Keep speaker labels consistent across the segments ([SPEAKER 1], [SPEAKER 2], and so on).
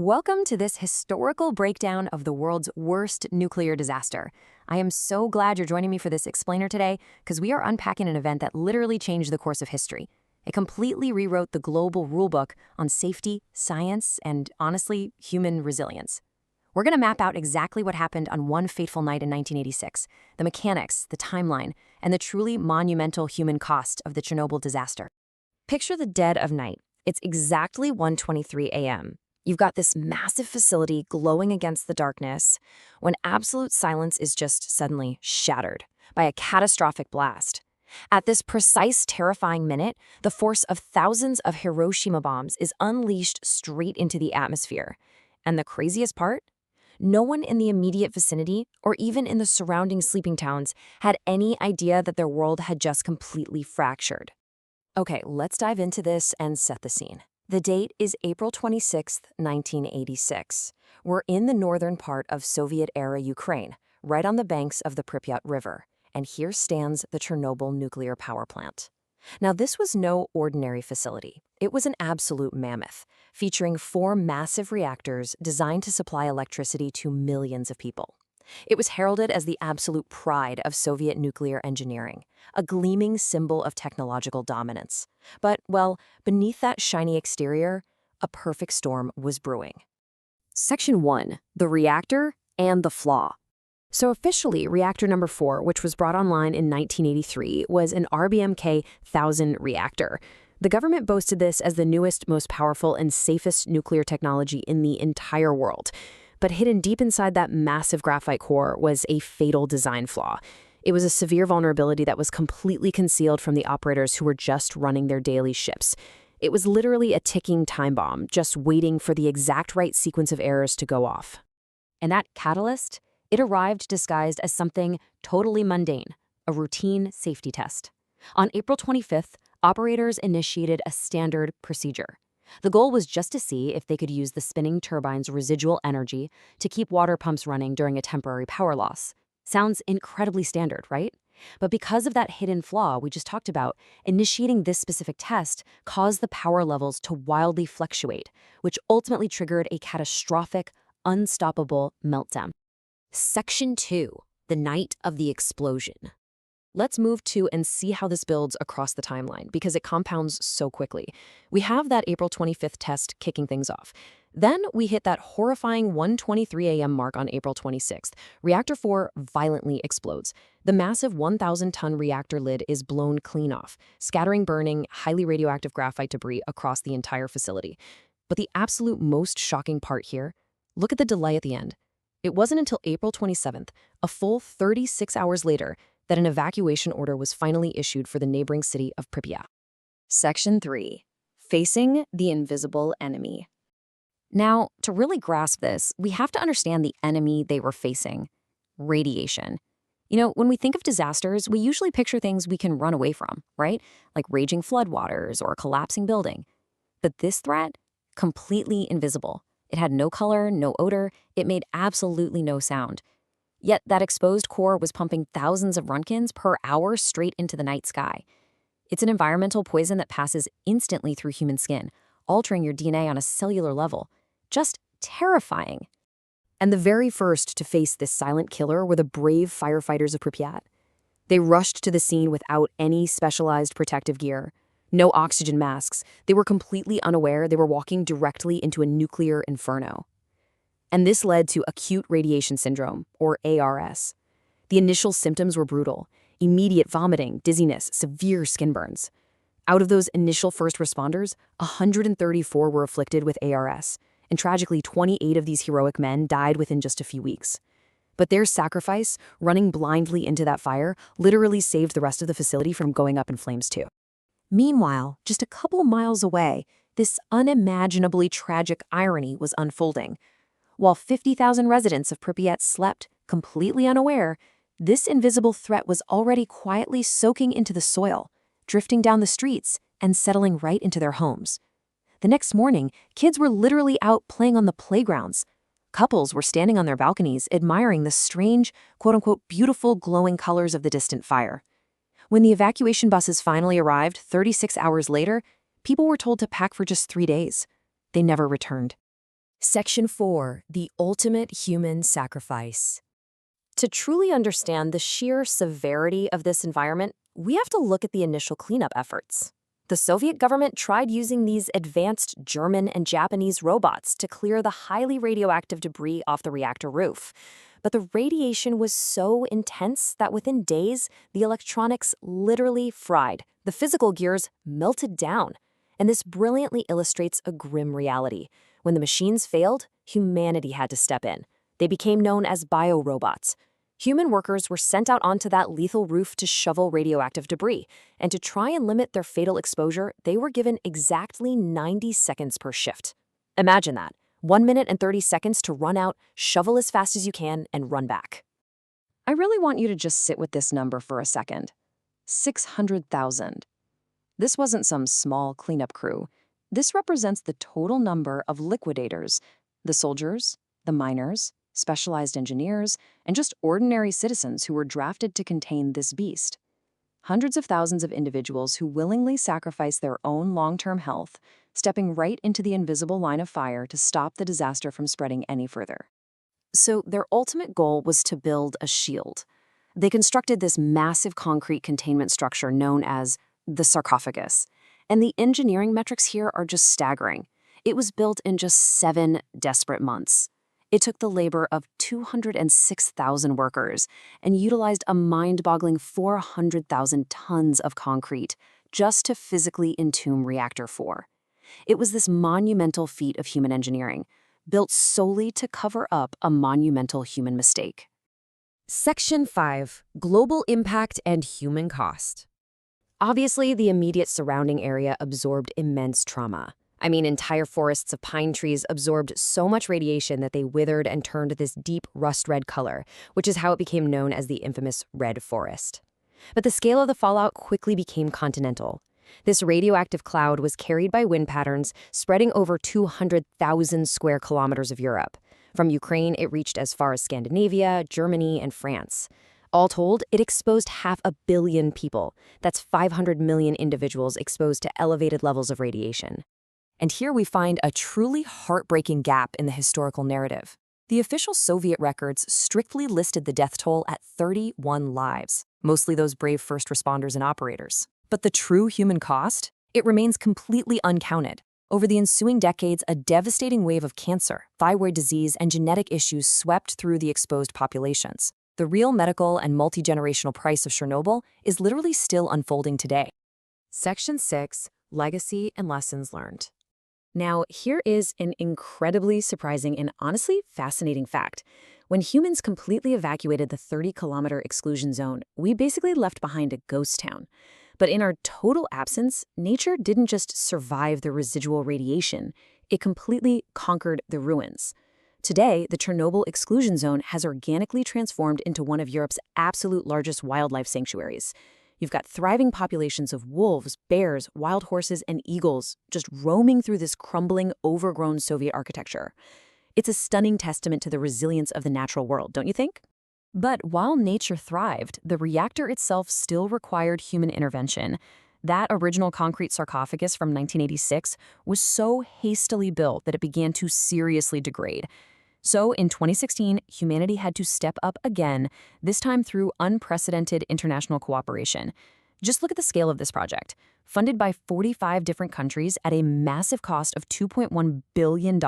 [SPEAKER 1] Welcome to this historical breakdown of the world's worst nuclear disaster. I am so glad you're joining me for this explainer today because we are unpacking an event that literally changed the course of history. It completely rewrote the global rulebook on safety, science, and honestly, human resilience. We're going to map out exactly what happened on one fateful night in 1986, the mechanics, the timeline, and the truly monumental human cost of the Chernobyl disaster. Picture the dead of night. It's exactly 1:23 a.m. You've got this massive facility glowing against the darkness when absolute silence is just suddenly shattered by a catastrophic blast. At this precise, terrifying minute, the force of thousands of Hiroshima bombs is unleashed straight into the atmosphere. And the craziest part? No one in the immediate vicinity, or even in the surrounding sleeping towns, had any idea that their world had just completely fractured. Okay, let's dive into this and set the scene. The date is April 26, 1986. We're in the northern part of Soviet-era Ukraine, right on the banks of the Pripyat River, and here stands the Chernobyl Nuclear Power Plant. Now, this was no ordinary facility. It was an absolute mammoth, featuring 4 massive reactors designed to supply electricity to millions of people. It was heralded as the absolute pride of Soviet nuclear engineering, a gleaming symbol of technological dominance. But, well, beneath that shiny exterior, a perfect storm was brewing. Section 1. The Reactor and the Flaw. So officially, reactor number 4, which was brought online in 1983, was an RBMK 1000 reactor. The government boasted this as the newest, most powerful, and safest nuclear technology in the entire world. But hidden deep inside that massive graphite core was a fatal design flaw. It was a severe vulnerability that was completely concealed from the operators who were just running their daily shifts. It was literally a ticking time bomb, just waiting for the exact right sequence of errors to go off. And that catalyst? It arrived disguised as something totally mundane, a routine safety test. On April 25th, operators initiated a standard procedure. The goal was just to see if they could use the spinning turbine's residual energy to keep water pumps running during a temporary power loss. Sounds incredibly standard, right? But because of that hidden flaw we just talked about, initiating this specific test caused the power levels to wildly fluctuate, which ultimately triggered a catastrophic, unstoppable meltdown. Section 2. The night of the explosion. Let's move to and see how this builds across the timeline, because it compounds so quickly. We have that April 25th test kicking things off. Then we hit that horrifying 1:23 a.m. mark on April 26th. Reactor 4 violently explodes. The massive 1,000-ton reactor lid is blown clean off, scattering burning, highly radioactive graphite debris across the entire facility. But the absolute most shocking part here, look at the delay at the end. It wasn't until April 27th, a full 36 hours later, that an evacuation order was finally issued for the neighboring city of Pripyat. Section 3. Facing the invisible enemy. Now, to really grasp this, we have to understand the enemy they were facing: radiation. When we think of disasters, we usually picture things we can run away from, right? Like raging floodwaters or a collapsing building. But this threat? Completely invisible. It had no color, no odor, it made absolutely no sound. Yet that exposed core was pumping thousands of roentgens per hour straight into the night sky. It's an environmental poison that passes instantly through human skin, altering your DNA on a cellular level. Just terrifying. And the very first to face this silent killer were the brave firefighters of Pripyat. They rushed to the scene without any specialized protective gear. No oxygen masks. They were completely unaware they were walking directly into a nuclear inferno. And this led to acute radiation syndrome, or ARS. The initial symptoms were brutal: immediate vomiting, dizziness, severe skin burns. Out of those initial first responders, 134 were afflicted with ARS, and tragically 28 of these heroic men died within just a few weeks. But their sacrifice, running blindly into that fire, literally saved the rest of the facility from going up in flames too. Meanwhile, just a couple miles away, this unimaginably tragic irony was unfolding. While 50,000 residents of Pripyat slept, completely unaware, this invisible threat was already quietly soaking into the soil, drifting down the streets, and settling right into their homes. The next morning, kids were literally out playing on the playgrounds. Couples were standing on their balconies admiring the strange, quote-unquote, beautiful glowing colors of the distant fire. When the evacuation buses finally arrived 36 hours later, people were told to pack for just 3 days. They never returned. Section 4. The ultimate human sacrifice. To truly understand the sheer severity of this environment, we have to look at the initial cleanup efforts. The Soviet government tried using these advanced German and Japanese robots to clear the highly radioactive debris off the reactor roof. But the radiation was so intense that within days, the electronics literally fried. The physical gears melted down. And this brilliantly illustrates a grim reality. When the machines failed, humanity had to step in. They became known as biorobots. Human workers were sent out onto that lethal roof to shovel radioactive debris, and to try and limit their fatal exposure, they were given exactly 90 seconds per shift. Imagine that, 1 minute and 30 seconds to run out, shovel as fast as you can, and run back. I really want you to just sit with this number for a second. 600,000. This wasn't some small cleanup crew. This represents the total number of liquidators, the soldiers, the miners, specialized engineers, and just ordinary citizens who were drafted to contain this beast. Hundreds of thousands of individuals who willingly sacrificed their own long-term health, stepping right into the invisible line of fire to stop the disaster from spreading any further. So their ultimate goal was to build a shield. They constructed this massive concrete containment structure known as the sarcophagus. And the engineering metrics here are just staggering. It was built in just 7 desperate months. It took the labor of 206,000 workers and utilized a mind-boggling 400,000 tons of concrete just to physically entomb Reactor 4. It was this monumental feat of human engineering, built solely to cover up a monumental human mistake. Section 5. Global Impact and Human Cost. Obviously, the immediate surrounding area absorbed immense trauma. I mean, entire forests of pine trees absorbed so much radiation that they withered and turned this deep rust-red color, which is how it became known as the infamous Red Forest. But the scale of the fallout quickly became continental. This radioactive cloud was carried by wind patterns, spreading over 200,000 square kilometers of Europe. From Ukraine, it reached as far as Scandinavia, Germany, and France. All told, it exposed 500 million people. That's 500 million individuals exposed to elevated levels of radiation. And here we find a truly heartbreaking gap in the historical narrative. The official Soviet records strictly listed the death toll at 31 lives, mostly those brave first responders and operators. But the true human cost? It remains completely uncounted. Over the ensuing decades, a devastating wave of cancer, thyroid disease, and genetic issues swept through the exposed populations. The real medical and multi-generational price of Chernobyl is literally still unfolding today. Section 6. Legacy and Lessons Learned. Now, here is an incredibly surprising and honestly fascinating fact. When humans completely evacuated the 30-kilometer exclusion zone, we basically left behind a ghost town. But in our total absence, nature didn't just survive the residual radiation, it completely conquered the ruins. Today, the Chernobyl exclusion zone has organically transformed into one of Europe's absolute largest wildlife sanctuaries. You've got thriving populations of wolves, bears, wild horses, and eagles just roaming through this crumbling, overgrown Soviet architecture. It's a stunning testament to the resilience of the natural world, don't you think? But while nature thrived, the reactor itself still required human intervention. That original concrete sarcophagus from 1986 was so hastily built that it began to seriously degrade. So in 2016, humanity had to step up again, this time through unprecedented international cooperation. Just look at the scale of this project. Funded by 45 different countries at a massive cost of $2.1 billion,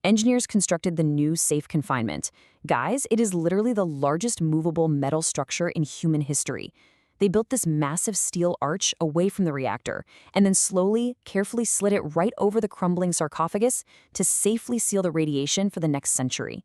[SPEAKER 1] engineers constructed the new safe confinement. Guys, it is literally the largest movable metal structure in human history. They built this massive steel arch away from the reactor, and then slowly, carefully slid it right over the crumbling sarcophagus to safely seal the radiation for the next century.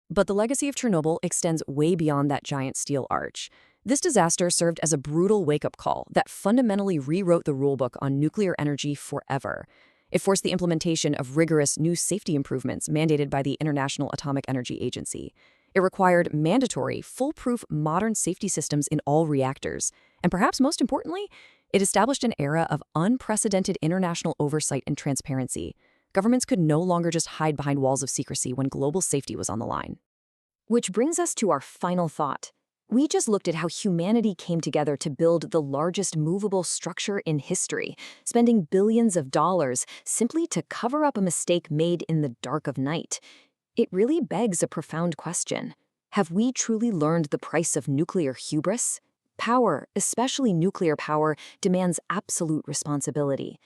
[SPEAKER 1] But the legacy of Chernobyl extends way beyond that giant steel arch. This disaster served as a brutal wake-up call that fundamentally rewrote the rulebook on nuclear energy forever. It forced the implementation of rigorous new safety improvements mandated by the International Atomic Energy Agency. It required mandatory, foolproof modern safety systems in all reactors. And perhaps most importantly, it established an era of unprecedented international oversight and transparency. Governments could no longer just hide behind walls of secrecy when global safety was on the line. Which brings us to our final thought. We just looked at how humanity came together to build the largest movable structure in history, spending billions of dollars simply to cover up a mistake made in the dark of night. It really begs a profound question. Have we truly learned the price of nuclear hubris? Power, especially nuclear power, demands absolute responsibility.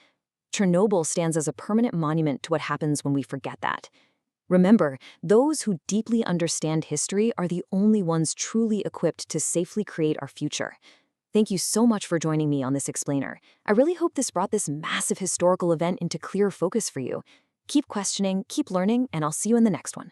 [SPEAKER 1] Chernobyl stands as a permanent monument to what happens when we forget that. Remember, those who deeply understand history are the only ones truly equipped to safely create our future. Thank you so much for joining me on this explainer. I really hope this brought this massive historical event into clear focus for you. Keep questioning, keep learning, and I'll see you in the next one.